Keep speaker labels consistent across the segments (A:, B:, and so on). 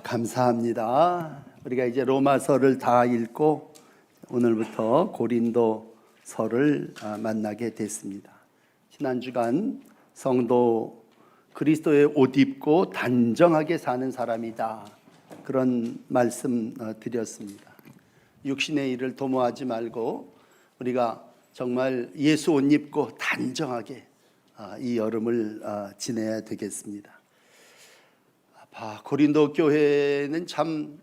A: 감사합니다. 우리가 이제 로마서를 다 읽고 오늘부터 고린도서를 만나게 됐습니다. 지난 주간 성도 그리스도의 옷 입고 단정하게 사는 사람이다, 그런 말씀 드렸습니다. 육신의 일을 도모하지 말고 우리가 정말 예수 옷 입고 단정하게 이 여름을 지내야 되겠습니다. 고린도 교회는 참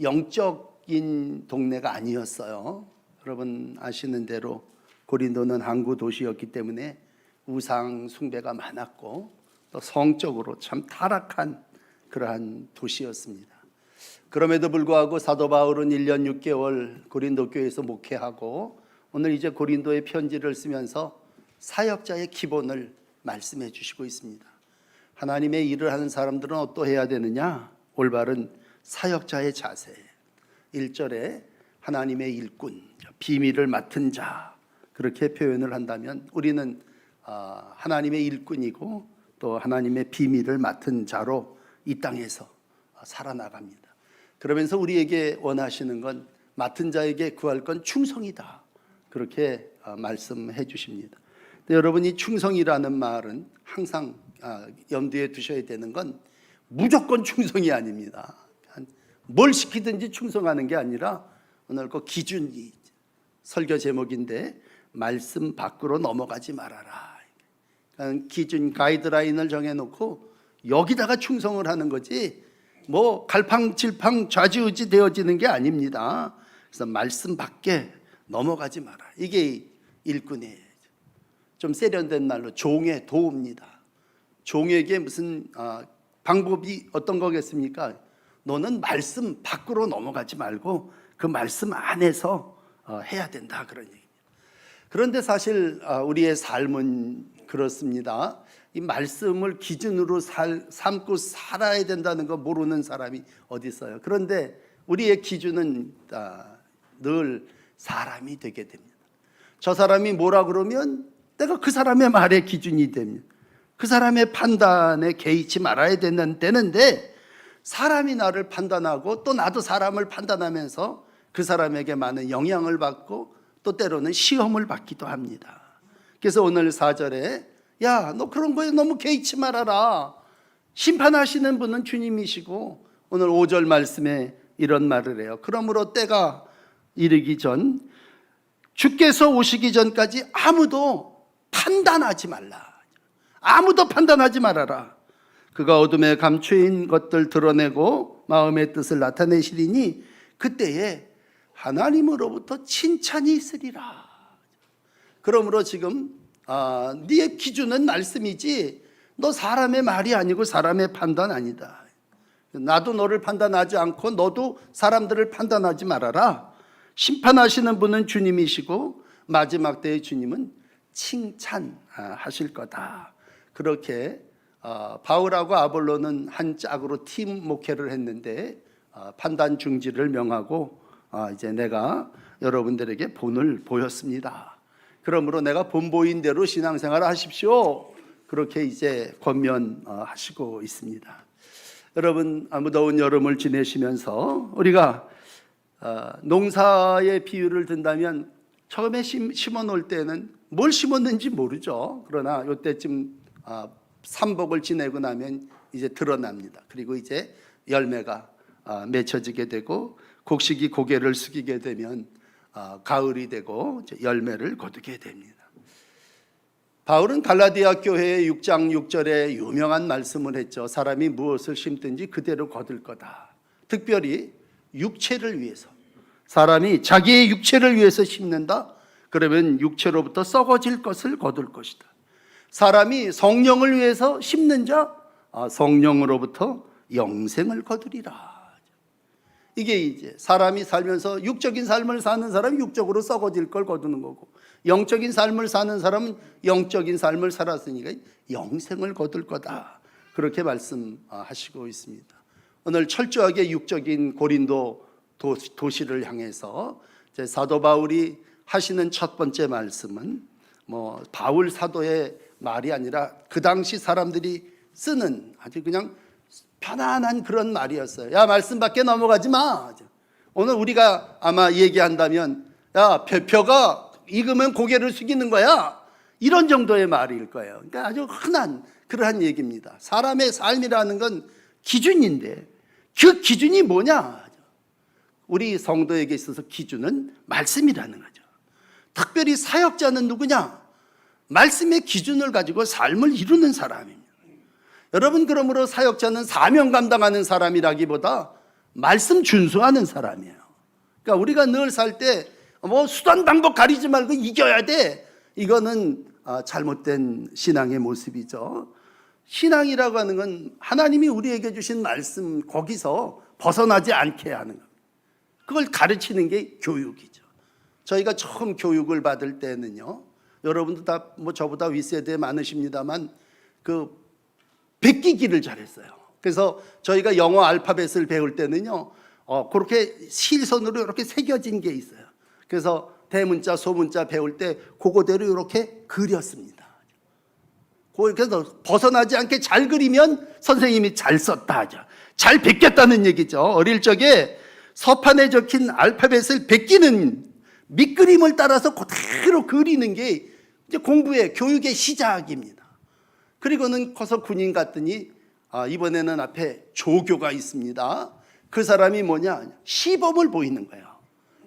A: 영적인 동네가 아니었어요. 여러분 아시는 대로 고린도는 항구 도시였기 때문에 우상 숭배가 많았고 또 성적으로 참 타락한 그러한 도시였습니다. 그럼에도 불구하고 사도 바울은 1년 6개월 고린도 교회에서 목회하고 오늘 이제 고린도의 편지를 쓰면서 사역자의 기본을 말씀해 주시고 있습니다. 하나님의 일을 하는 사람들은 어떠해야 되느냐? 올바른 사역자의 자세. 1절에 하나님의 일꾼, 비밀을 맡은 자, 그렇게 표현을 한다면 우리는 하나님의 일꾼이고 또 하나님의 비밀을 맡은 자로 이 땅에서 살아나갑니다. 그러면서 우리에게 원하시는 건 맡은 자에게 구할 건 충성이다, 그렇게 말씀해 주십니다. 여러분이 충성이라는 말은 항상 염두에 두셔야 되는 건 무조건 충성이 아닙니다. 뭘 시키든지 충성하는 게 아니라 오늘 그 기준이 설교 제목인데 말씀 밖으로 넘어가지 말아라. 기준 가이드라인을 정해놓고 여기다가 충성을 하는 거지 뭐 갈팡질팡 좌지우지 되어지는 게 아닙니다. 그래서 말씀 밖에 넘어가지 마라. 이게 일꾼이에요. 좀 세련된 말로 종의 도입니다. 종에게 무슨 방법이 어떤 거겠습니까? 너는 말씀 밖으로 넘어가지 말고 그 말씀 안에서 해야 된다, 그런 얘기입니다. 그런데 사실 우리의 삶은 그렇습니다. 이 말씀을 기준으로 삼고 살아야 된다는 거 모르는 사람이 어디 있어요. 그런데 우리의 기준은 늘 사람이 되게 됩니다. 저 사람이 뭐라 그러면 내가 그 사람의 말의 기준이 됩니다. 그 사람의 판단에 개의치 말아야 되는데 사람이 나를 판단하고 또 나도 사람을 판단하면서 그 사람에게 많은 영향을 받고 또 때로는 시험을 받기도 합니다. 그래서 오늘 4절에 야, 너 그런 거에 너무 개의치 말아라. 심판하시는 분은 주님이시고 오늘 5절 말씀에 이런 말을 해요. 그러므로 때가 이르기 전 주께서 오시기 전까지 아무도 판단하지 말라. 아무도 판단하지 말아라. 그가 어둠에 감추인 것들 드러내고 마음의 뜻을 나타내시리니 그때에 하나님으로부터 칭찬이 있으리라. 그러므로 지금 네의 기준은 말씀이지 너 사람의 말이 아니고 사람의 판단 아니다. 나도 너를 판단하지 않고 너도 사람들을 판단하지 말아라. 심판하시는 분은 주님이시고 마지막 때의 주님은 칭찬하실 거다. 그렇게 바울하고 아볼로는 한 짝으로 팀 목회를 했는데 판단 중지를 명하고 이제 내가 여러분들에게 본을 보였습니다. 그러므로 내가 본 보인 대로 신앙생활을 하십시오. 그렇게 이제 권면하시고 있습니다. 여러분 무더운 여름을 지내시면서 우리가 농사의 비유를 든다면 처음에 심어 놓을 때는 뭘 심었는지 모르죠. 그러나 이때쯤 삼복을 지내고 나면 이제 드러납니다. 그리고 이제 열매가 맺혀지게 되고 곡식이 고개를 숙이게 되면 가을이 되고 이제 열매를 거두게 됩니다. 바울은 갈라디아 교회의 6장 6절에 유명한 말씀을 했죠. 사람이 무엇을 심든지 그대로 거둘 거다. 특별히 육체를 위해서, 사람이 자기의 육체를 위해서 심는다? 그러면 육체로부터 썩어질 것을 거둘 것이다. 사람이 성령을 위해서 심는 자, 성령으로부터 영생을 거두리라. 이게 이제 사람이 살면서 육적인 삶을 사는 사람은 육적으로 썩어질 걸 거두는 거고, 영적인 삶을 사는 사람은 영적인 삶을 살았으니까 영생을 거둘 거다. 그렇게 말씀하시고 있습니다. 오늘 철저하게 육적인 고린도 도시를 향해서 사도 바울이 하시는 첫 번째 말씀은 바울 사도의 말이 아니라 그 당시 사람들이 쓰는 아주 그냥 편안한 그런 말이었어요. 야, 말씀 밖에 넘어가지 마. 오늘 우리가 아마 얘기한다면 야, 벼가 익으면 고개를 숙이는 거야. 이런 정도의 말일 거예요. 그러니까 아주 흔한 그러한 얘기입니다. 사람의 삶이라는 건 기준인데 그 기준이 뭐냐? 우리 성도에게 있어서 기준은 말씀이라는 거죠. 특별히 사역자는 누구냐? 말씀의 기준을 가지고 삶을 이루는 사람입니다. 여러분, 그러므로 사역자는 사명 감당하는 사람이라기보다 말씀 준수하는 사람이에요. 그러니까 우리가 늘 살 때 뭐 수단 방법 가리지 말고 이겨야 돼. 이거는 잘못된 신앙의 모습이죠. 신앙이라고 하는 건 하나님이 우리에게 주신 말씀 거기서 벗어나지 않게 하는 겁니다. 그걸 가르치는 게 교육이죠. 저희가 처음 교육을 받을 때는요, 여러분도 다 뭐 저보다 윗세대 많으십니다만 그 베끼기를 잘했어요. 그래서 저희가 영어 알파벳을 배울 때는요, 그렇게 실선으로 이렇게 새겨진 게 있어요. 그래서 대문자, 소문자 배울 때 그거대로 이렇게 그렸습니다. 그래서 벗어나지 않게 잘 그리면 선생님이 잘 썼다 하죠. 잘 베꼈다는 얘기죠. 어릴 적에 서판에 적힌 알파벳을 베끼는 밑그림을 따라서 그대로 그리는 게 이제 공부의 교육의 시작입니다. 그리고는 커서 군인 갔더니 이번에는 앞에 조교가 있습니다. 그 사람이 뭐냐? 시범을 보이는 거예요.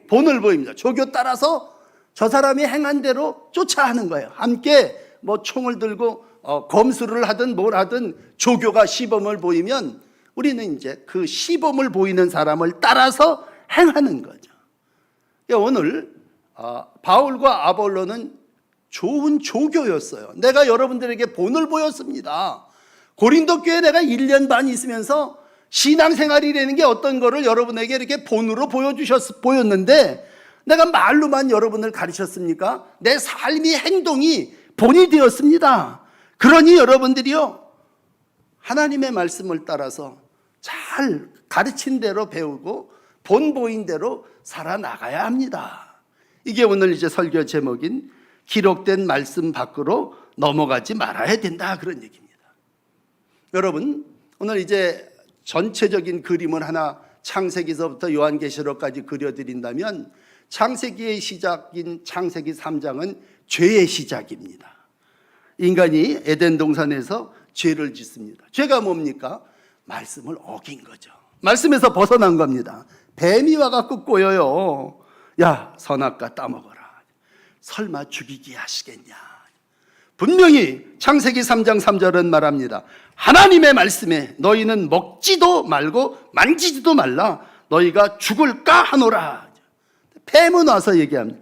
A: 본을 보입니다. 조교 따라서 저 사람이 행한 대로 쫓아하는 거예요. 함께 뭐 총을 들고 검수를 하든 뭘 하든 조교가 시범을 보이면 우리는 이제 그 시범을 보이는 사람을 따라서 행하는 거죠. 오늘 바울과 아볼로는 좋은 조교였어요. 내가 여러분들에게 본을 보였습니다. 고린도 교회에 내가 1년 반 있으면서 신앙생활이라는 게 어떤 거를 여러분에게 이렇게 본으로 보였는데 내가 말로만 여러분을 가르쳤습니까? 내 삶이 행동이 본이 되었습니다. 그러니 여러분들이요, 하나님의 말씀을 따라서 잘 가르친 대로 배우고 본 보인 대로 살아나가야 합니다. 이게 오늘 이제 설교 제목인 기록된 말씀 밖으로 넘어가지 말아야 된다, 그런 얘기입니다. 여러분, 오늘 이제 전체적인 그림을 하나 창세기서부터 요한계시록까지 그려드린다면 창세기의 시작인 창세기 3장은 죄의 시작입니다. 인간이 에덴 동산에서 죄를 짓습니다. 죄가 뭡니까? 말씀을 어긴 거죠. 말씀에서 벗어난 겁니다. 뱀이 와갖고 꼬여요. 야, 선악과 따먹어라. 설마 죽이게 하시겠냐. 분명히 창세기 3장 3절은 말합니다. 하나님의 말씀에 너희는 먹지도 말고 만지지도 말라. 너희가 죽을까 하노라. 뱀은 와서 얘기합니다.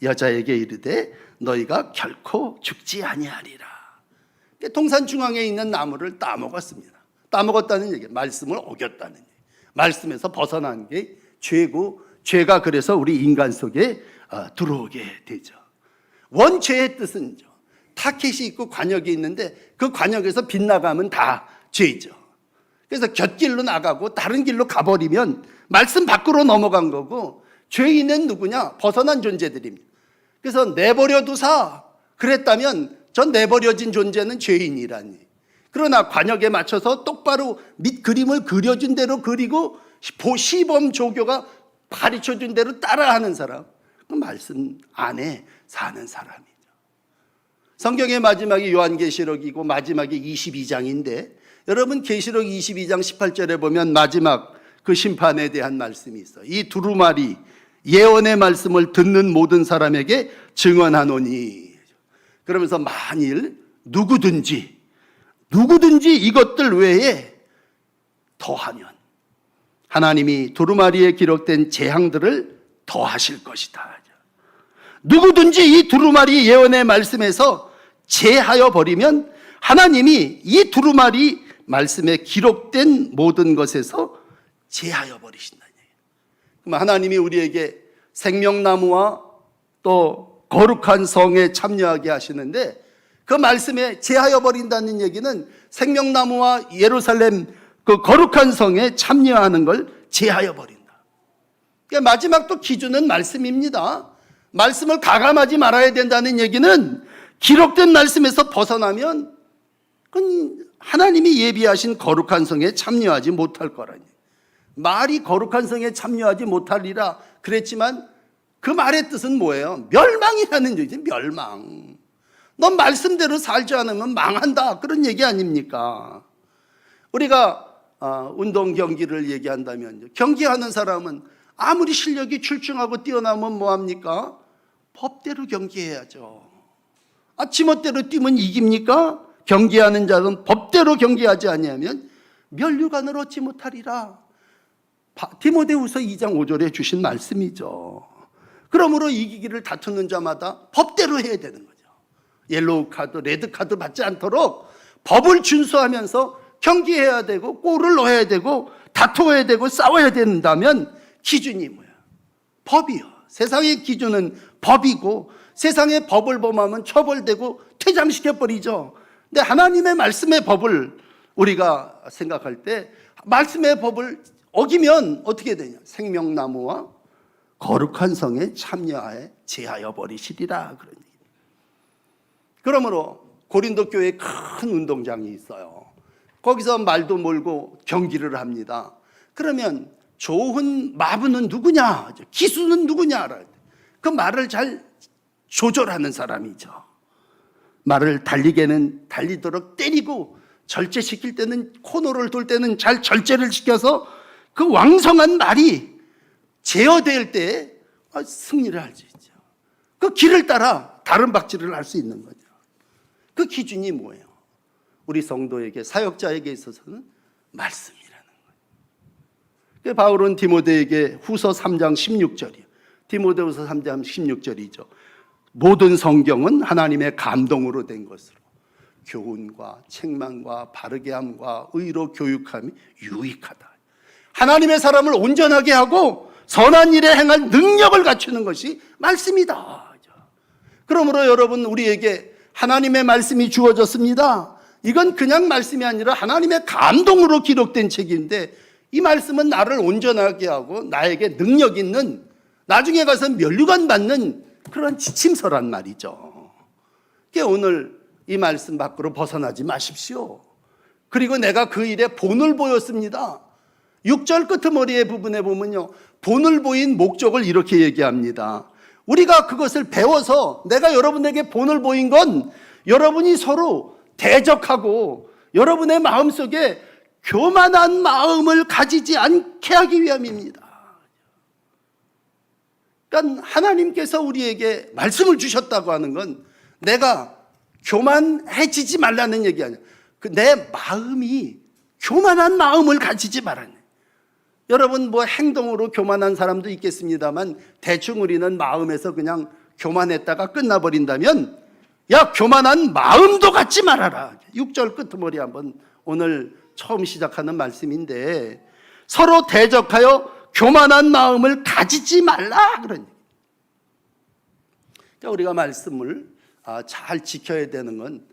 A: 여자에게 이르되 너희가 결코 죽지 아니하리라. 동산 중앙에 있는 나무를 따먹었습니다. 따먹었다는 얘기, 말씀을 어겼다는 얘기. 말씀에서 벗어난 게 죄고, 죄가 그래서 우리 인간 속에 들어오게 되죠. 원죄의 뜻은 타켓이 있고 관역이 있는데 그 관역에서 빗나가면 다 죄죠. 그래서 곁길로 나가고 다른 길로 가버리면 말씀 밖으로 넘어간 거고, 죄인은 누구냐? 벗어난 존재들입니다. 그래서 내버려 두사 그랬다면 전 내버려진 존재는 죄인이라니. 그러나 관역에 맞춰서 똑바로 밑 그림을 그려준 대로 그리고 시범 조교가 가르쳐준 대로 따라하는 사람, 그 말씀 안에 사는 사람이죠. 성경의 마지막이 요한계시록이고 마지막이 22장인데 여러분, 계시록 22장 18절에 보면 마지막 그 심판에 대한 말씀이 있어요. 이 두루마리 예언의 말씀을 듣는 모든 사람에게 증언하노니, 그러면서 만일 누구든지 이것들 외에 더하면 하나님이 두루마리에 기록된 재앙들을 더하실 것이다. 누구든지 이 두루마리 예언의 말씀에서 제하여 버리면 하나님이 이 두루마리 말씀에 기록된 모든 것에서 제하여 버리신다는 얘기예요. 그럼 하나님이 우리에게 생명나무와 또 거룩한 성에 참여하게 하시는데 그 말씀에 제하여 버린다는 얘기는 생명나무와 예루살렘 그 거룩한 성에 참여하는 걸 제하여 버린다. 그러니까 마지막 또 기준은 말씀입니다. 말씀을 가감하지 말아야 된다는 얘기는 기록된 말씀에서 벗어나면 그건 하나님이 예비하신 거룩한 성에 참여하지 못할 거라니. 말이 거룩한 성에 참여하지 못하리라 그랬지만 그 말의 뜻은 뭐예요? 멸망이라는 얘기지. 멸망. 넌 말씀대로 살지 않으면 망한다, 그런 얘기 아닙니까? 우리가 운동 경기를 얘기한다면 경기하는 사람은 아무리 실력이 출중하고 뛰어나면 뭐합니까? 법대로 경기해야죠. 지멋대로 뛰면 이깁니까? 경기하는 자는 법대로 경기하지 아니하면 면류관을 얻지 못하리라. 디모데후서 2장 5절에 주신 말씀이죠. 그러므로 이기기를 다투는 자마다 법대로 해야 되는 거죠. 옐로우 카드, 레드 카드 받지 않도록 법을 준수하면서 경기해야 되고 골을 넣어야 되고 다투어야 되고 싸워야 된다면 기준이 뭐야? 법이요. 세상의 기준은 법이고 세상의 법을 범하면 처벌되고 퇴장시켜버리죠. 근데 하나님의 말씀의 법을 우리가 생각할 때 말씀의 법을 어기면 어떻게 되냐? 생명나무와 거룩한 성에 참여하에 제하여 버리시리라, 그런 얘기. 그러므로 고린도 교회에 큰 운동장이 있어요. 거기서 말도 몰고 경기를 합니다. 그러면 좋은 마부는 누구냐? 기수는 누구냐? 그 말을 잘 조절하는 사람이죠. 말을 달리게는 달리도록 때리고 절제시킬 때는, 코너를 돌 때는 잘 절제를 시켜서 그 왕성한 말이 제어될 때 승리를 할 수 있죠. 그 길을 따라 다른 박질을 할 수 있는 거죠. 그 기준이 뭐예요? 우리 성도에게, 사역자에게 있어서는 말씀이라는 거예요. 바울은 디모데에게 후서 3장 16절이에요. 디모데후서 3장 16절이죠. 모든 성경은 하나님의 감동으로 된 것으로 교훈과 책망과 바르게 함과 의로 교육함이 유익하다. 하나님의 사람을 온전하게 하고 선한 일에 행할 능력을 갖추는 것이 말씀이다. 그러므로 여러분, 우리에게 하나님의 말씀이 주어졌습니다. 이건 그냥 말씀이 아니라 하나님의 감동으로 기록된 책인데, 이 말씀은 나를 온전하게 하고 나에게 능력 있는, 나중에 가서 면류관 받는 그런 지침서란 말이죠. 그러니까 오늘 이 말씀 밖으로 벗어나지 마십시오. 그리고 내가 그 일에 본을 보였습니다. 6절 끄트머리의 부분에 보면요, 본을 보인 목적을 이렇게 얘기합니다. 우리가 그것을 배워서 내가 여러분에게 본을 보인 건 여러분이 서로 대적하고 여러분의 마음속에 교만한 마음을 가지지 않게 하기 위함입니다. 그러니까 하나님께서 우리에게 말씀을 주셨다고 하는 건 내가 교만해지지 말라는 얘기 아니야. 내 마음이 교만한 마음을 가지지 말라는. 여러분, 뭐 행동으로 교만한 사람도 있겠습니다만 대충 우리는 마음에서 그냥 교만했다가 끝나버린다면, 야, 교만한 마음도 갖지 말아라. 6절 끄트머리 한번, 오늘 처음 시작하는 말씀인데, 서로 대적하여 교만한 마음을 가지지 말라, 그런 얘기. 그러니까 우리가 말씀을 잘 지켜야 되는 건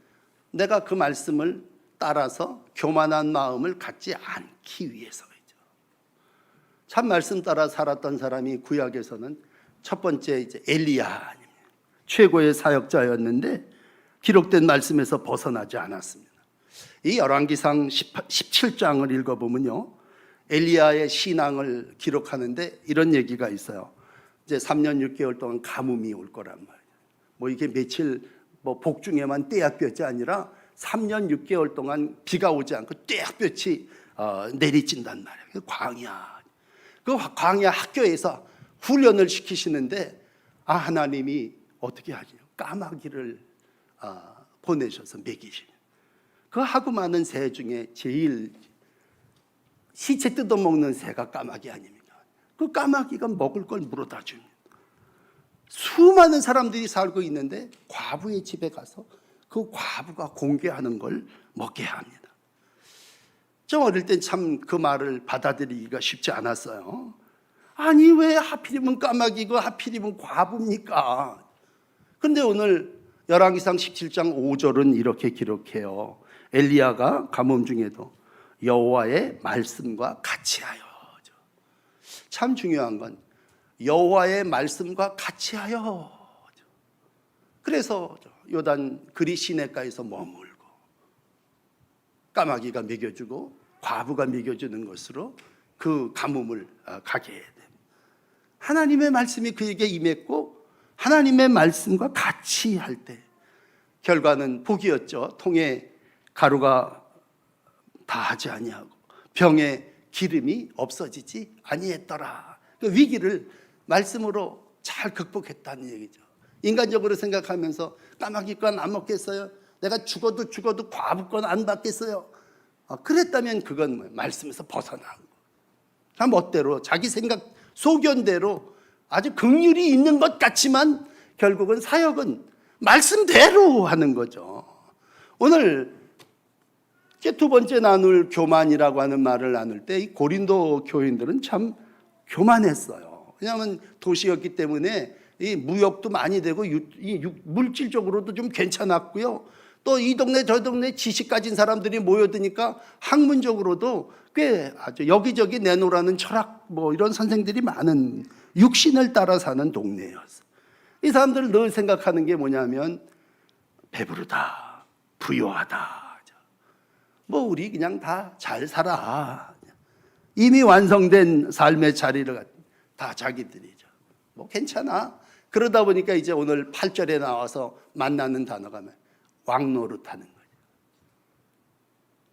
A: 내가 그 말씀을 따라서 교만한 마음을 갖지 않기 위해서죠. 참 말씀 따라 살았던 사람이 구약에서는 첫 번째 이제 엘리야, 최고의 사역자였는데 기록된 말씀에서 벗어나지 않았습니다. 이 열왕기상 17장을 읽어보면요, 엘리야의 신앙을 기록하는데 이런 얘기가 있어요. 이제 3년 6개월 동안 가뭄이 올 거란 말이에요. 뭐 이게 며칠 복중에만 떼약볕이 아니라 3년 6개월 동안 비가 오지 않고 떼약볕이 내리친단 말이에요. 광야. 그 광야 학교에서 훈련을 시키시는데 하나님이 어떻게 하죠? 까마귀를 보내셔서 먹이시는. 그 하고 많은 새 중에 제일 시체 뜯어먹는 새가 까마귀 아닙니까? 그 까마귀가 먹을 걸 물어다 줍니다. 수많은 사람들이 살고 있는데 과부의 집에 가서 그 과부가 공개하는 걸 먹게 합니다. 저 어릴 땐 참 그 말을 받아들이기가 쉽지 않았어요. 아니, 왜 하필이면 까마귀고 하필이면 과부입니까? 그런데 오늘 열왕기상 17장 5절은 이렇게 기록해요. 엘리야가 가뭄 중에도 여호와의 말씀과 같이하여. 참 중요한 건 여호와의 말씀과 같이하여. 그래서 요단 그리 시내가에서 머물고, 까마귀가 먹여주고 과부가 먹여주는 것으로 그 가뭄을 가게 해야 됩니다. 하나님의 말씀이 그에게 임했고 하나님의 말씀과 같이 할 때 결과는 복이었죠. 통에 가루가 다하지 아니하고 병에 기름이 없어지지 아니했더라. 그 위기를 말씀으로 잘 극복했다는 얘기죠. 인간적으로 생각하면서 까마귀 건 안 먹겠어요? 내가 죽어도 과부 건 안 받겠어요? 그랬다면 그건 뭐예요? 말씀에서 벗어난 거. 멋대로 자기 생각 소견대로 아주 긍휼이 있는 것 같지만 결국은 사역은 말씀대로 하는 거죠. 오늘 두 번째 나눌 교만이라고 하는 말을 나눌 때 이 고린도 교인들은 참 교만했어요. 왜냐하면 도시였기 때문에 이 무역도 많이 되고 물질적으로도 좀 괜찮았고요. 또 이 동네 저 동네 지식 가진 사람들이 모여드니까 학문적으로도 꽤 아주 여기저기 내놓으라는 철학 뭐 이런 선생들이 많은 육신을 따라 사는 동네였어요. 이 사람들은 늘 생각하는 게 뭐냐면 배부르다, 부유하다. 뭐 우리 그냥 다 잘 살아. 이미 완성된 삶의 자리를 다 자기들이죠. 뭐 괜찮아. 그러다 보니까 이제 오늘 8절에 나와서 만나는 단어가 왕노릇하는 거죠.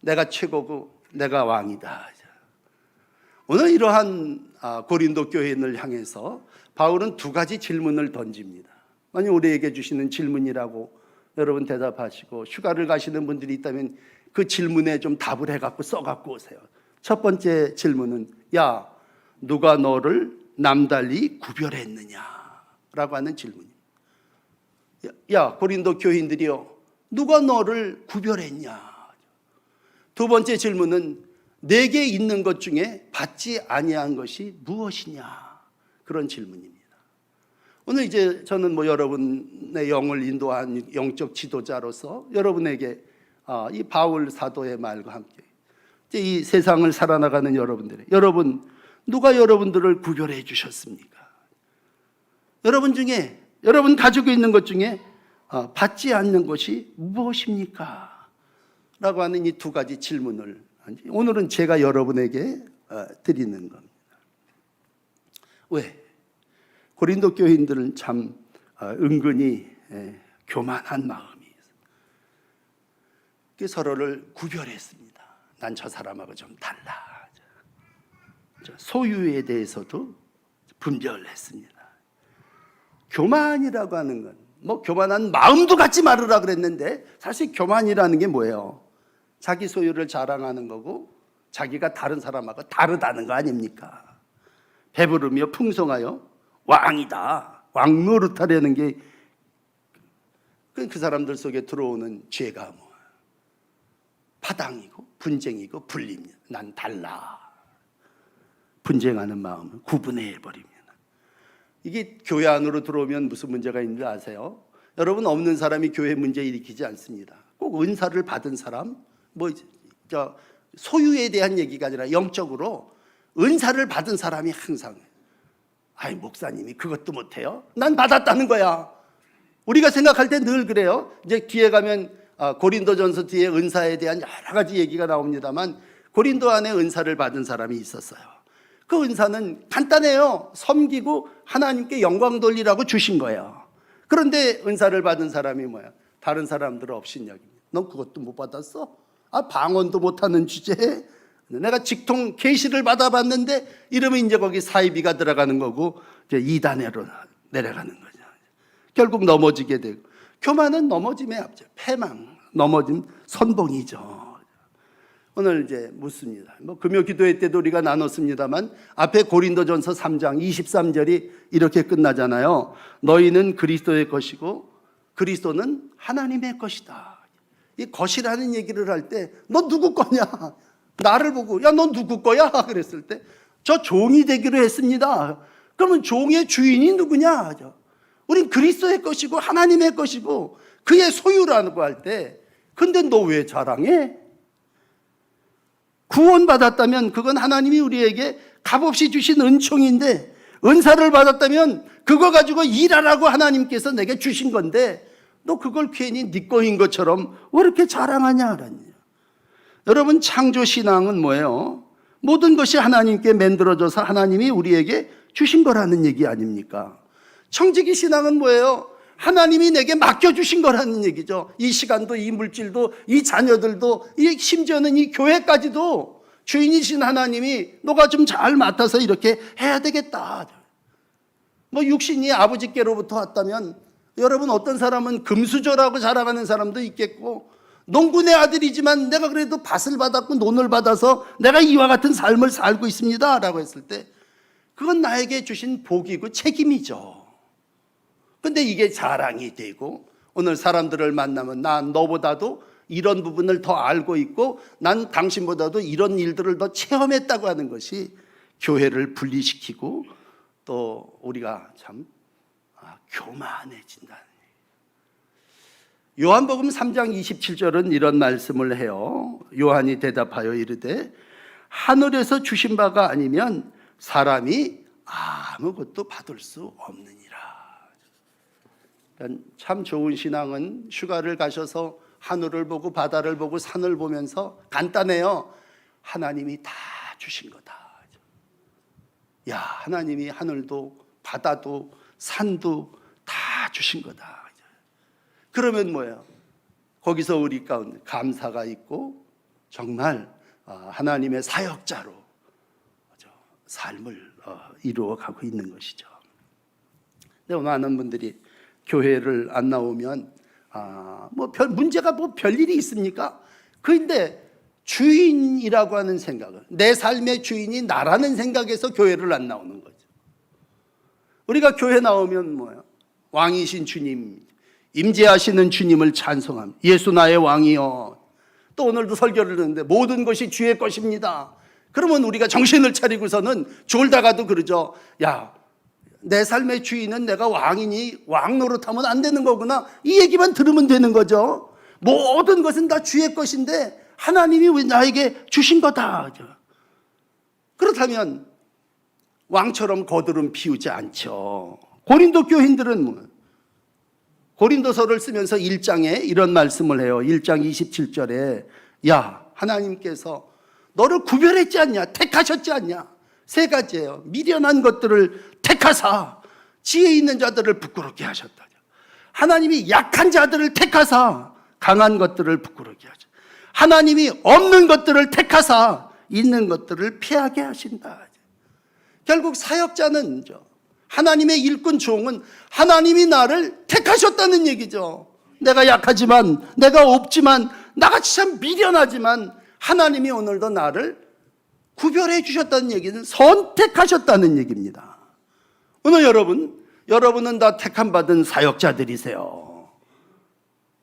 A: 내가 최고고 내가 왕이다. 오늘 이러한 고린도 교인을 향해서 바울은 두 가지 질문을 던집니다. 만약 우리에게 주시는 질문이라고 여러분 대답하시고 휴가를 가시는 분들이 있다면 그 질문에 좀 답을 해갖고 써갖고 오세요. 첫 번째 질문은 야 누가 너를 남달리 구별했느냐 라고 하는 질문입니다. 야 고린도 교인들이요 누가 너를 구별했냐. 두 번째 질문은 내게 있는 것 중에 받지 아니한 것이 무엇이냐 그런 질문입니다. 오늘 이제 저는 뭐 여러분의 영을 인도한 영적 지도자로서 여러분에게 이 바울 사도의 말과 함께 이제 이 세상을 살아나가는 여러분 누가 여러분들을 구별해 주셨습니까? 여러분 가지고 있는 것 중에 받지 않는 것이 무엇입니까? 라고 하는 이 두 가지 질문을 오늘은 제가 여러분에게 드리는 겁니다. 왜? 고린도 교인들은 참 은근히 교만한 마음이 있어요. 서로를 구별했습니다. 난 저 사람하고 좀 달라. 소유에 대해서도 분별했습니다. 교만이라고 하는 건 뭐 교만한 마음도 갖지 말으라 그랬는데 사실 교만이라는 게 뭐예요? 자기 소유를 자랑하는 거고 자기가 다른 사람하고 다르다는 거 아닙니까? 배부르며 풍성하여 왕이다. 왕노릇하려는 게 그 사람들 속에 들어오는 죄가 뭐예요? 파당이고 분쟁이고 분립니다. 난 달라. 분쟁하는 마음을 구분해버립니다. 이게 교회 안으로 들어오면 무슨 문제가 있는지 아세요? 여러분 없는 사람이 교회 문제 일으키지 않습니다. 꼭 은사를 받은 사람, 소유에 대한 얘기가 아니라 영적으로 은사를 받은 사람이 항상 아이 목사님이 그것도 못해요? 난 받았다는 거야. 우리가 생각할 때 늘 그래요. 이제 뒤에 가면 고린도전서 뒤에 은사에 대한 여러 가지 얘기가 나옵니다만 고린도 안에 은사를 받은 사람이 있었어요. 그 은사는 간단해요. 섬기고 하나님께 영광 돌리라고 주신 거예요. 그런데 은사를 받은 사람이 뭐야? 다른 사람들을 업신여깁니다. 넌 그것도 못 받았어? 방언도 못하는 주제에 내가 직통 계시를 받아봤는데 이러면 이제 거기 사이비가 들어가는 거고 이제 2단으로 내려가는 거죠. 결국 넘어지게 되고 교만은 넘어짐의 앞죠. 패망, 넘어짐, 선봉이죠. 오늘 이제 묻습니다. 금요 기도회 때도 우리가 나눴습니다만 앞에 고린도전서 3장 23절이 이렇게 끝나잖아요. 너희는 그리스도의 것이고 그리스도는 하나님의 것이다. 이 것이라는 얘기를 할 때 너 누구 거냐? 나를 보고 야 너 누구 거야? 그랬을 때 저 종이 되기로 했습니다. 그러면 종의 주인이 누구냐? 우린 그리스도의 것이고 하나님의 것이고 그의 소유라고 할 때 근데 너 왜 자랑해? 구원받았다면 그건 하나님이 우리에게 값없이 주신 은총인데 은사를 받았다면 그거 가지고 일하라고 하나님께서 내게 주신 건데 너 그걸 괜히 네 거인 것처럼 왜 이렇게 자랑하냐? 여러분, 창조 신앙은 뭐예요? 모든 것이 하나님께 만들어져서 하나님이 우리에게 주신 거라는 얘기 아닙니까? 청지기 신앙은 뭐예요? 하나님이 내게 맡겨주신 거라는 얘기죠. 이 시간도, 이 물질도, 이 자녀들도, 심지어는 이 교회까지도 주인이신 하나님이 너가 좀 잘 맡아서 이렇게 해야 되겠다. 뭐 육신이 아버지께로부터 왔다면, 여러분, 어떤 사람은 금수저라고 자랑하는 사람도 있겠고, 농군의 아들이지만 내가 그래도 밭을 받았고 논을 받아서 내가 이와 같은 삶을 살고 있습니다 라고 했을 때, 그건 나에게 주신 복이고 책임이죠. 근데 이게 자랑이 되고, 오늘 사람들을 만나면 난 너보다도 이런 부분을 더 알고 있고 난 당신보다도 이런 일들을 더 체험했다고 하는 것이 교회를 분리시키고 또 우리가 참 교만해진다는 얘기예요. 요한복음 3장 27절은 이런 말씀을 해요. 요한이 대답하여 이르되 하늘에서 주신 바가 아니면 사람이 아무것도 받을 수 없느니라. 참 좋은 신앙은 휴가를 가셔서 하늘을 보고 바다를 보고 산을 보면서 간단해요. 하나님이 다 주신 거다. 야, 하나님이 하늘도 바다도 산도 다 주신 거다. 그러면 뭐예요? 거기서 우리 가운데 감사가 있고 정말 하나님의 사역자로 삶을 이루어가고 있는 것이죠. 근데 많은 분들이 교회를 안 나오면 문제가 별일이 있습니까? 그런데 주인이라고 하는 생각을, 내 삶의 주인이 나라는 생각에서 교회를 안 나오는 거죠. 우리가 교회 나오면 뭐예요? 왕이신 주님, 임재하시는 주님을 찬송합니다. 예수 나의 왕이여. 또 오늘도 설교를 듣는데 모든 것이 주의 것입니다. 그러면 우리가 정신을 차리고서는 졸다가도 그러죠. 야, 내 삶의 주인은 내가 왕이니 왕 노릇하면 안 되는 거구나. 이 얘기만 들으면 되는 거죠. 모든 것은 다 주의 것인데 하나님이 왜 나에게 주신 거다. 그렇다면 왕처럼 거드름 피우지 않죠. 고린도 교인들은 고린도서를 쓰면서 1장에 이런 말씀을 해요. 1장 27절에 야, 하나님께서 너를 구별했지 않냐? 택하셨지 않냐? 세 가지예요. 미련한 것들을 택하사 지혜 있는 자들을 부끄럽게 하셨다. 하나님이 약한 자들을 택하사 강한 것들을 부끄럽게 하셨다. 하나님이 없는 것들을 택하사 있는 것들을 피하게 하신다. 결국 사역자는 하나님의 일꾼 종은 하나님이 나를 택하셨다는 얘기죠. 내가 약하지만, 내가 없지만, 나같이 참 미련하지만 하나님이 오늘도 나를 구별해 주셨다는 얘기는 선택하셨다는 얘기입니다. 오늘 여러분은 다 택함받은 사역자들이세요.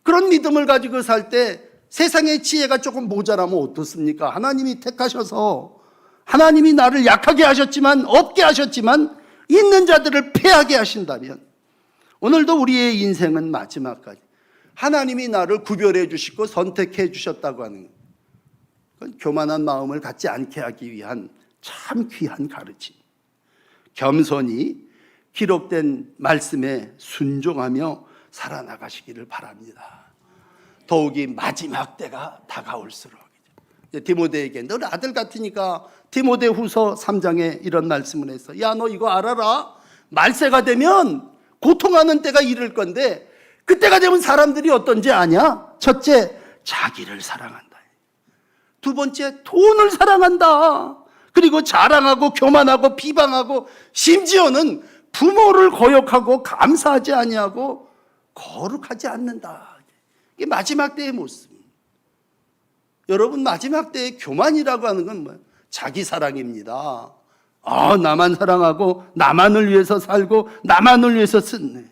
A: 그런 믿음을 가지고 살 때 세상의 지혜가 조금 모자라면 어떻습니까? 하나님이 택하셔서 하나님이 나를 약하게 하셨지만, 없게 하셨지만 있는 자들을 패하게 하신다면 오늘도 우리의 인생은 마지막까지 하나님이 나를 구별해 주시고 선택해 주셨다고 하는 것, 그건 교만한 마음을 갖지 않게 하기 위한 참 귀한 가르침. 겸손히 기록된 말씀에 순종하며 살아나가시기를 바랍니다. 더욱이 마지막 때가 다가올수록. 디모데에게 너 아들 같으니까 디모데후서 3장에 이런 말씀을 했어. 야, 너 이거 알아라. 말세가 되면 고통하는 때가 이를 건데 그때가 되면 사람들이 어떤지 아냐? 첫째, 자기를 사랑한다. 두 번째, 돈을 사랑한다. 그리고 자랑하고 교만하고 비방하고 심지어는 부모를 거역하고 감사하지 아니하고 거룩하지 않는다. 이게 마지막 때의 모습. 여러분, 마지막 때의 교만이라고 하는 건 뭐예요? 자기 사랑입니다. 나만 사랑하고 나만을 위해서 살고 나만을 위해서 쓴네.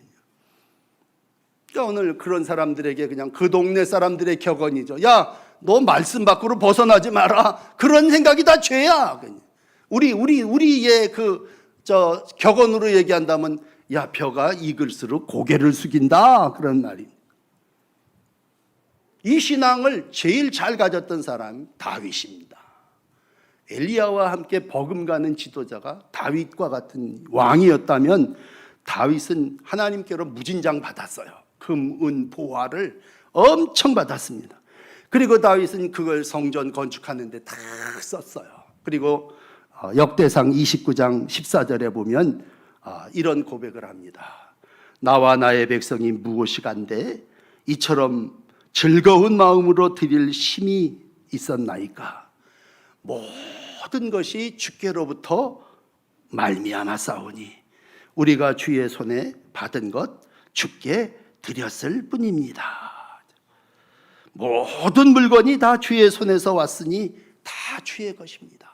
A: 그러니까 오늘 그런 사람들에게 그냥 그 동네 사람들의 격언이죠. 야, 너 말씀 밖으로 벗어나지 마라. 그런 생각이 다 죄야. 우리의 격언으로 얘기한다면 야, 벼가 익을수록 고개를 숙인다. 그런 말입니다. 이 신앙을 제일 잘 가졌던 사람이 다윗입니다. 엘리야와 함께 버금가는 지도자가 다윗과 같은 왕이었다면 다윗은 하나님께로 무진장 받았어요. 금, 은, 보화를 엄청 받았습니다. 그리고 다윗은 그걸 성전 건축하는 데 다 썼어요. 그리고 역대상 29장 14절에 보면 이런 고백을 합니다. 나와 나의 백성이 무엇이간데 이처럼 즐거운 마음으로 드릴 힘이 있었나이까. 모든 것이 주께로부터 말미암아 싸우니 우리가 주의 손에 받은 것 주께 드렸을 뿐입니다. 모든 물건이 다 주의 손에서 왔으니 다 주의 것입니다.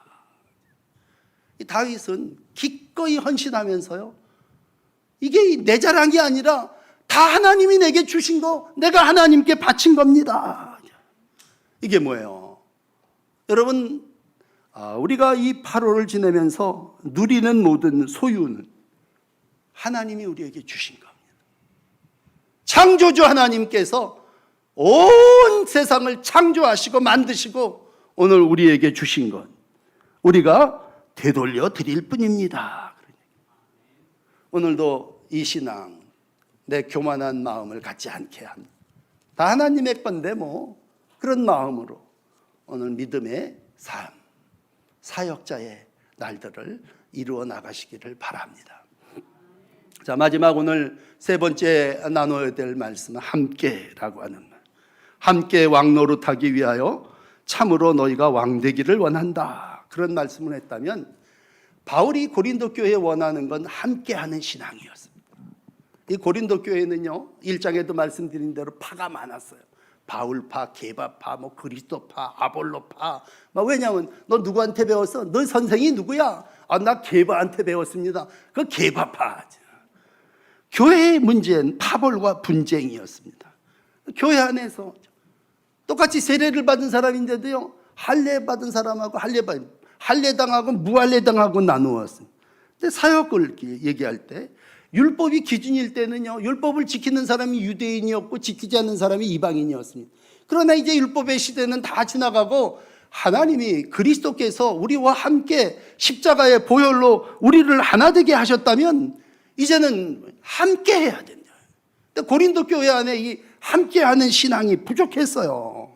A: 이 다윗은 기꺼이 헌신하면서요, 이게 내 자랑이 아니라 다 하나님이 내게 주신 거, 내가 하나님께 바친 겁니다. 이게 뭐예요? 여러분, 우리가 이 8월을 지내면서 누리는 모든 소유는 하나님이 우리에게 주신 겁니다. 창조주 하나님께서 온 세상을 창조하시고 만드시고 오늘 우리에게 주신 것, 우리가 되돌려 드릴 뿐입니다. 오늘도 이 신앙, 내 교만한 마음을 갖지 않게 합니다. 다 하나님의 건데 뭐 그런 마음으로 오늘 믿음의 삶, 사역자의 날들을 이루어 나가시기를 바랍니다. 자, 마지막 오늘 세 번째 나눠야 될 말씀은 함께라고 하는 말. 함께 왕노릇하기 위하여 참으로 너희가 왕되기를 원한다. 그런 말씀을 했다면 바울이 고린도 교회에 원하는 건 함께하는 신앙이었습니다. 이 고린도 교회는요, 1장에도 말씀드린 대로 파가 많았어요. 바울파, 게바파, 뭐 그리스도파, 아볼로파. 왜냐하면 너 누구한테 배웠어? 너 선생이 누구야? 나 게바한테 배웠습니다. 그 게바파. 교회의 문제는 파벌과 분쟁이었습니다. 교회 안에서 똑같이 세례를 받은 사람인데도요, 할례 받은 사람하고 할례당하고 무할례당하고 나누었습니다. 근데 사역을 얘기할 때 율법이 기준일 때는요, 율법을 지키는 사람이 유대인이었고 지키지 않는 사람이 이방인이었습니다. 그러나 이제 율법의 시대는 다 지나가고 하나님이 그리스도께서 우리와 함께 십자가의 보혈로 우리를 하나 되게 하셨다면 이제는 함께 해야 된다. 근데 고린도 교회 안에 이 함께하는 신앙이 부족했어요.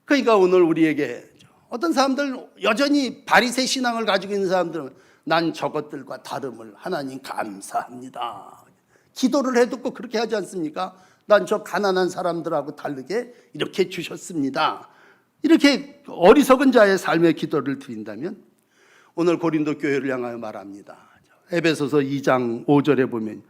A: 그러니까 오늘 우리에게 어떤 사람들, 여전히 바리새 신앙을 가지고 있는 사람들은 난 저것들과 다름을 하나님 감사합니다. 기도를 해도 꼭 그렇게 하지 않습니까? 난 저 가난한 사람들하고 다르게 이렇게 주셨습니다. 이렇게 어리석은 자의 삶의 기도를 드린다면 오늘 고린도 교회를 향하여 말합니다. 에베소서 2장 5절에 보면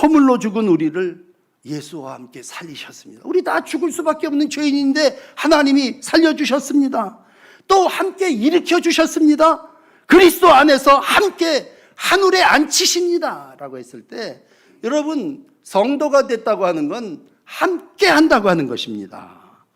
A: 허물로 죽은 우리를 예수와 함께 살리셨습니다. 우리 다 죽을 수밖에 없는 죄인인데 하나님이 살려주셨습니다. 또 함께 일으켜 주셨습니다. 그리스도 안에서 함께 하늘에 앉히십니다 라고 했을 때, 여러분, 성도가 됐다고 하는 건 함께 한다고 하는 것입니다.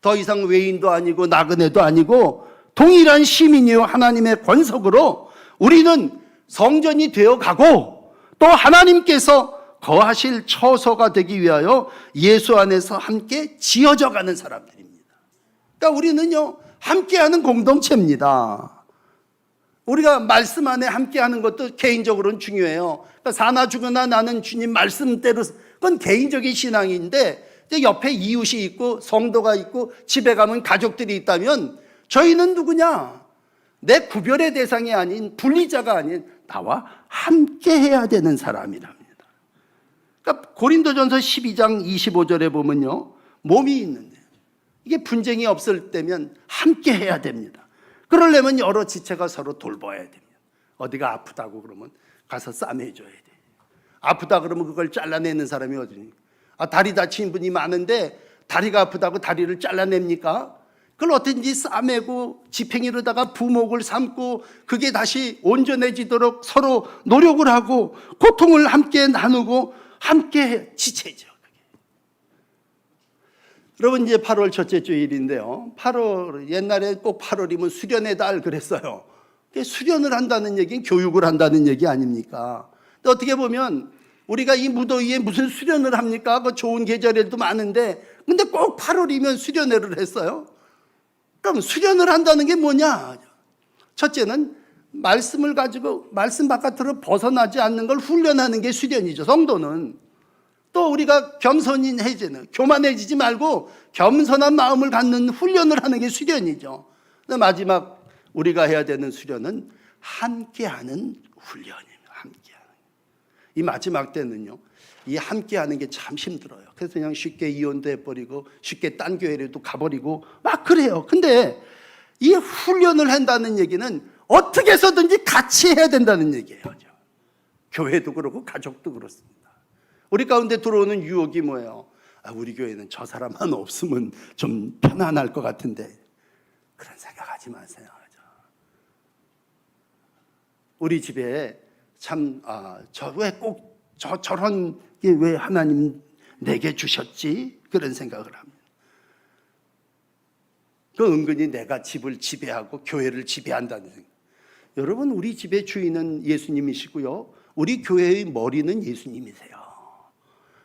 A: 더 이상 외인도 아니고 나그네도 아니고 동일한 시민이요 하나님의 권속으로 우리는 성전이 되어 가고 또 하나님께서 거하실 처소가 되기 위하여 예수 안에서 함께 지어져 가는 사람들입니다. 그러니까 우리는요, 함께하는 공동체입니다. 우리가 말씀 안에 함께하는 것도 개인적으로는 중요해요. 그러니까 사나 죽으나 나는 주님 말씀대로, 그건 개인적인 신앙인데 옆에 이웃이 있고 성도가 있고 집에 가면 가족들이 있다면 저희는 누구냐? 내 구별의 대상이 아닌, 분리자가 아닌 나와 함께해야 되는 사람이랍니다. 그러니까 고린도전서 12장 25절에 보면요, 몸이 있는데 이게 분쟁이 없을 때면 함께 해야 됩니다. 그러려면 여러 지체가 서로 돌봐야 됩니다. 어디가 아프다고 그러면 가서 싸매줘야 돼요. 아프다 그러면 그걸 잘라내는 사람이 어디니? 다리 다친 분이 많은데 다리가 아프다고 다리를 잘라냅니까? 그걸 어떻게든지 싸매고 지팽이로다가 부목을 삼고 그게 다시 온전해지도록 서로 노력을 하고 고통을 함께 나누고 함께 지체죠. 여러분, 이제 8월 첫째 주일인데요, 8월, 옛날에 꼭 8월이면 수련의 달 그랬어요. 수련을 한다는 얘기는 교육을 한다는 얘기 아닙니까? 근데 어떻게 보면 우리가 이 무더위에 무슨 수련을 합니까? 그 좋은 계절에도 많은데 근데 꼭 8월이면 수련회를 했어요. 그럼 수련을 한다는 게 뭐냐? 첫째는 말씀을 가지고 말씀 바깥으로 벗어나지 않는 걸 훈련하는 게 수련이죠. 성도는 또 우리가 겸손해지는, 교만해지지 말고 겸손한 마음을 갖는 훈련을 하는 게 수련이죠. 마지막 우리가 해야 되는 수련은 함께하는 훈련입니다. 함께하는. 이 마지막 때는요, 이 함께하는 게 참 힘들어요. 그래서 그냥 쉽게 이혼도 해버리고 쉽게 딴 교회로도 가버리고 막 그래요. 근데 이 훈련을 한다는 얘기는 어떻게 해서든지 같이 해야 된다는 얘기예요. 교회도 그렇고 가족도 그렇습니다. 우리 가운데 들어오는 유혹이 뭐예요? 우리 교회는 저 사람만 없으면 좀 편안할 것 같은데, 그런 생각하지 마세요. 우리 집에 참 왜 꼭 저런 게 왜 하나님 내게 주셨지? 그런 생각을 합니다. 그 은근히 내가 집을 지배하고 교회를 지배한다는 생각. 여러분, 우리 집의 주인은 예수님이시고요, 우리 교회의 머리는 예수님이세요.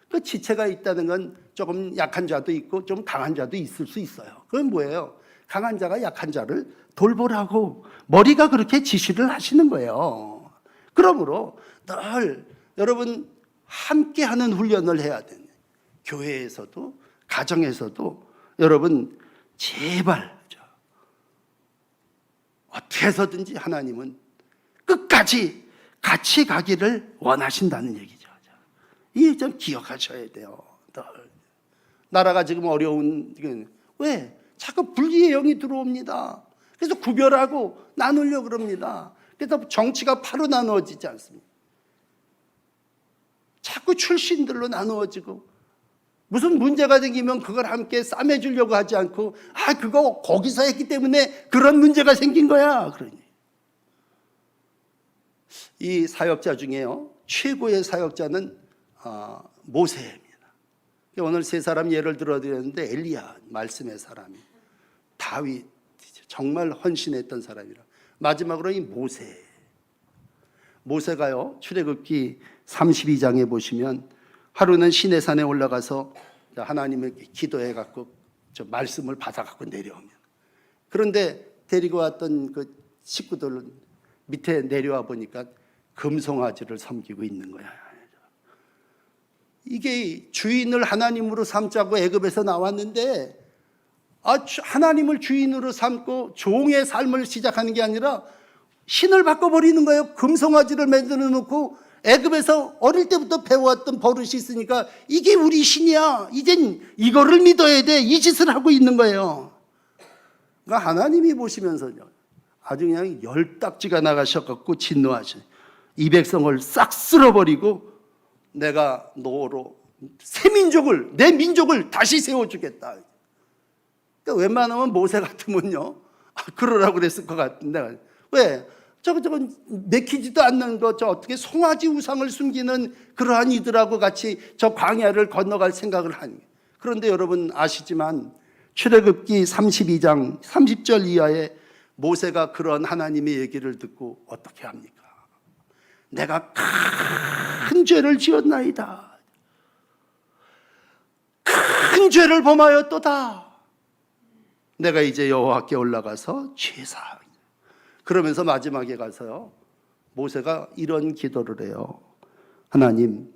A: 그 지체가 있다는 건 조금 약한 자도 있고 좀 강한 자도 있을 수 있어요. 그건 뭐예요? 강한 자가 약한 자를 돌보라고 머리가 그렇게 지시를 하시는 거예요. 그러므로 늘 여러분 함께하는 훈련을 해야 되는, 교회에서도 가정에서도 여러분 제발 어떻게 해서든지 하나님은 끝까지 같이 가기를 원하신다는 얘기죠. 이 좀 기억하셔야 돼요. 나라가 지금 어려운, 왜? 자꾸 불의의 영이 들어옵니다. 그래서 구별하고 나누려고 그럽니다. 그래서 정치가 바로 나누어지지 않습니다. 자꾸 출신들로 나누어지고, 무슨 문제가 생기면 그걸 함께 싸매주려고 하지 않고, 그거 거기서 했기 때문에 그런 문제가 생긴 거야. 그러니 이 사역자 중에요, 최고의 사역자는 모세입니다. 오늘 세 사람 예를 들어드렸는데, 엘리야, 말씀의 사람이, 다윗, 정말 헌신했던 사람이라. 마지막으로 이 모세가요, 출애굽기 32장에 보시면 하루는 시내산에 올라가서 하나님에게 기도해갖고 말씀을 받아갖고 내려오면, 그런데 데리고 왔던 그 식구들은 밑에 내려와 보니까 금송아지를 섬기고 있는 거야. 이게 주인을 하나님으로 삼자고 애굽에서 나왔는데, 하나님을 주인으로 삼고 종의 삶을 시작하는 게 아니라 신을 바꿔버리는 거예요. 금송아지를 만들어 놓고 애굽에서 어릴 때부터 배워왔던 버릇이 있으니까 이게 우리 신이야, 이젠 이거를 믿어야 돼, 이 짓을 하고 있는 거예요. 그러니까 하나님이 보시면서요, 아주 그냥 열딱지가 나가셔갖고 진노하셔. 이 백성을 싹 쓸어버리고 내가 너로 새 민족을, 내 민족을 다시 세워주겠다. 그러니까 웬만하면 모세 같으면요, 그러라고 그랬을 것 같은데, 왜? 저건 맥히지도 않는 거, 어떻게 송아지 우상을 숨기는 그러한 이들하고 같이 저 광야를 건너갈 생각을 하니. 그런데 여러분 아시지만 출애굽기 32장 30절 이하에 모세가 그런 하나님의 얘기를 듣고 어떻게 합니까? 내가 큰 죄를 지었나이다. 큰 죄를 범하였도다. 내가 이제 여호와께 올라가서 죄사하리. 그러면서 마지막에 가서요, 모세가 이런 기도를 해요. 하나님,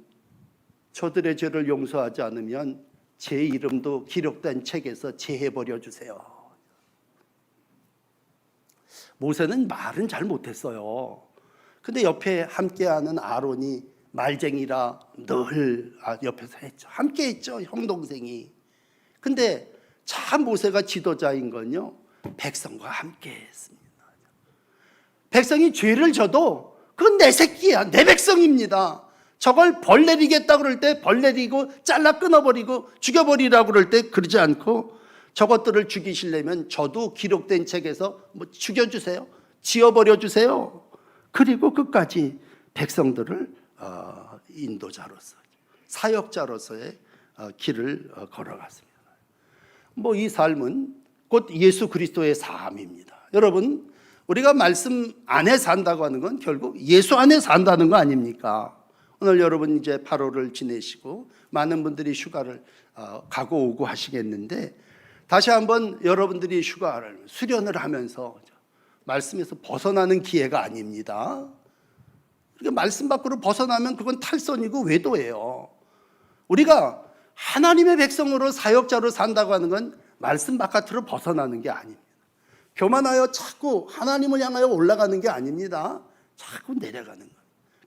A: 저들의 죄를 용서하지 않으면 제 이름도 기록된 책에서 제해버려 주세요. 모세는 말은 잘 못했어요. 근데 옆에 함께하는 아론이 말쟁이라 늘 옆에서 했죠. 함께 했죠, 형 동생이. 근데 참 모세가 지도자인 건요, 백성과 함께 했습니다. 백성이 죄를 져도 그건 내 새끼야, 내 백성입니다. 저걸 벌 내리겠다 그럴 때 벌 내리고 잘라 끊어버리고 죽여버리라고 그럴 때 그러지 않고, 저것들을 죽이시려면 저도 기록된 책에서 죽여주세요, 지어버려 주세요. 그리고 끝까지 백성들을 인도자로서, 사역자로서의 길을 걸어갔습니다. 이 삶은 곧 예수 그리스도의 삶입니다. 여러분, 우리가 말씀 안에 산다고 하는 건 결국 예수 안에 산다는 거 아닙니까? 오늘 여러분 이제 8월을 지내시고 많은 분들이 휴가를 가고 오고 하시겠는데, 다시 한번 여러분들이 휴가를 수련을 하면서 말씀에서 벗어나는 기회가 아닙니다. 그러니까 말씀 밖으로 벗어나면 그건 탈선이고 외도예요. 우리가 하나님의 백성으로 사역자로 산다고 하는 건 말씀 바깥으로 벗어나는 게 아닙니다. 교만하여 자꾸 하나님을 향하여 올라가는 게 아닙니다. 자꾸 내려가는 거예요.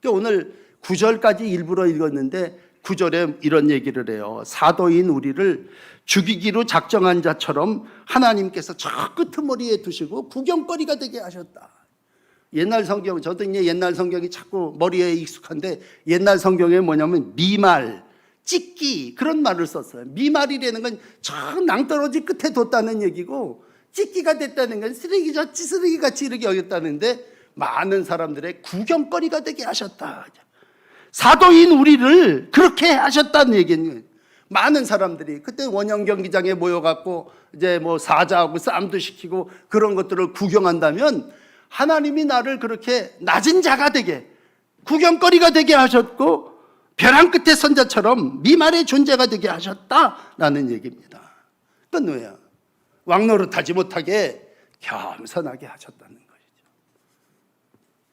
A: 그러니까 오늘 9절까지 일부러 읽었는데 9절에 이런 얘기를 해요. 사도인 우리를 죽이기로 작정한 자처럼 하나님께서 저 끄트머리에 두시고 구경거리가 되게 하셨다. 옛날 성경, 저도 이제 옛날 성경이 자꾸 머리에 익숙한데 옛날 성경에 뭐냐면 미말, 찢기 그런 말을 썼어요. 미말이라는 건 저 낭떠러지 끝에 뒀다는 얘기고 찢기가 됐다는 건 쓰레기같이 이렇게 여겼다는데 많은 사람들의 구경거리가 되게 하셨다. 사도인 우리를 그렇게 하셨다는 얘기는 많은 사람들이 그때 원형 경기장에 모여갖고 이제 뭐 사자하고 싸움도 시키고 그런 것들을 구경한다면 하나님이 나를 그렇게 낮은 자가 되게 구경거리가 되게 하셨고 벼랑 끝에 선자처럼 미말의 존재가 되게 하셨다라는 얘기입니다. 그건 뭐야? 왕노릇하지 못하게 겸손하게 하셨다는 것이죠.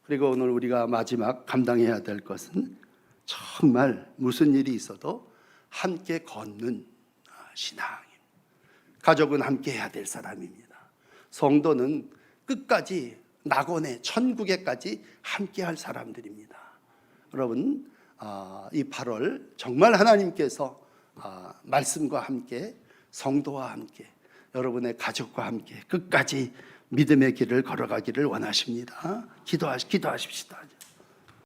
A: 그리고 오늘 우리가 마지막 감당해야 될 것은 정말 무슨 일이 있어도 함께 걷는 신앙입니다. 가족은 함께 해야 될 사람입니다. 성도는 끝까지 낙원의 천국에까지 함께 할 사람들입니다. 여러분, 이 8월 정말 하나님께서 말씀과 함께 성도와 함께 여러분의 가족과 함께 끝까지 믿음의 길을 걸어가기를 원하십니다. 기도하십시다.